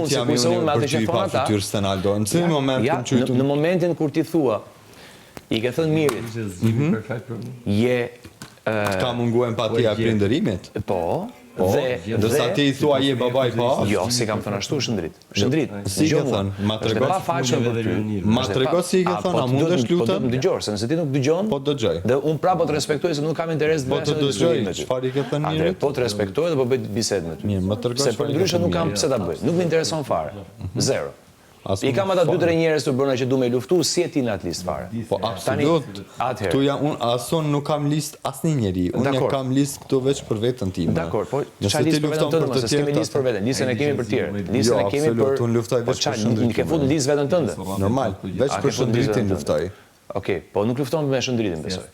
unë, se kujse unë me atë që thonë ata. Në momentin kur ti thua, i ke thënë Mirit, ka mungu empatia prindërimit? Po, ndërsa ti i thua je baba i pa? Jo, si kam thënë ashtu, Shëndrit. Shëndrit, si ke thënë? Ma trego Ma trego si ke thënë, a mundesh lutem? Po do të më dëgjosh, se nëse ti nuk dëgjon, po dëgjoj. Dhe unë prapë po të respektoj se nuk kam interes po të dëgjoj, çfarë i ke thënë Mirit? Po të respektoj dhe po bëj bisedë me ty. Mirë, më trego. Se për ndryshe nuk kam pse ta bëj. Nuk më intereson fare. Zero. I kam ata 2-3 njerëz të bërna që du me luftu, si e ti në atë listë fare. Po, absolut. Unë ason nuk kam listë asnjë njeri. Unë kam listë këtu veç për vetën time. Dakor, po çfarë listë për vetën tënde, se s'kemi listë për veten. Listën e kemi për tjerë. Listën e kemi për. Unë luftoj veç për Shëndritin. Nuk e fut në listë vetën tënde. Normal, veç për Shëndritin luftoj. Okej, po nuk lufton me Shëndritin, besoj.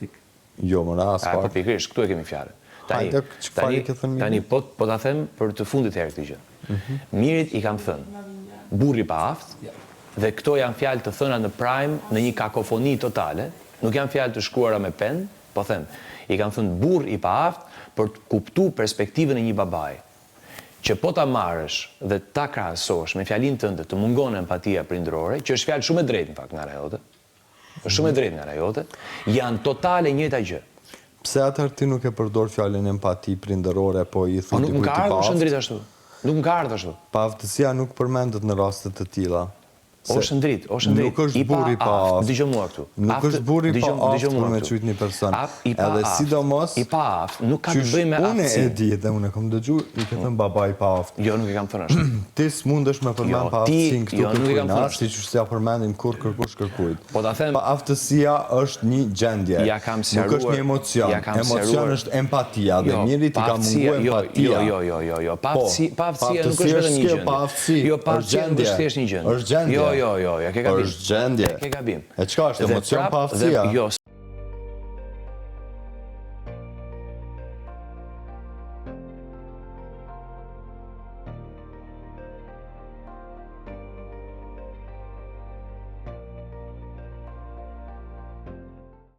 Jo, më ras fare. Po pikërisht, këtu e kemi fjalën. Tani po ta them për të fundit herë këtë gjë. Mirit i kam thënë burri pa aft, dhe këto janë fjalë të thëna në prime në një kakofoni totale, nuk janë fjalë të shkruara me pen, po them, i kanë thënë burr i pa aft për të kuptuar perspektivën e një babai, që po ta marrësh dhe ta krahasosh me fjalinë tënde të mungon empatia prindërore, që është fjalë shumë e drejtë në fakt nga ana jote. Është shumë e drejtë nga ana jote, janë totale njëjta gjë. Pse atëherë ti nuk e përdor fjalën empati prindërore, po i thu dikujt i pa aft? Nuk më ka ardhur ashtu. Pa aftësia nuk përmendet në raste të tilla. O Shëndrit, nuk është burri pa aft. Dëgjoj mua këtu. Nuk është burri pa aft për me çujt një person. Edhe sidomos i pa aft nuk ka të bëjë me aftësi. Unë e di dhe unë kam dëgjuar, i ke thënë baba i pa aft. Jo, nuk e kam thënë ashtu. Ti s'mundesh me përmend pa aftësinë këtu kërkujna, siç s'ja përmendim kur kërkush kërkujt. Po ta them, pa aftësia është një gjendje. Nuk është një emocion. Emocion është empatia dhe Mirit i ka munguar empatia. Jo. Pa aftësia nuk është vetëm një gjendje. Jo, pa aftësia nuk është thjesht një gjendje. Është gjendje. Jo, ke gabim. Është gjendje. Ke gabim. E çka është emocion pa aftësia? Jo,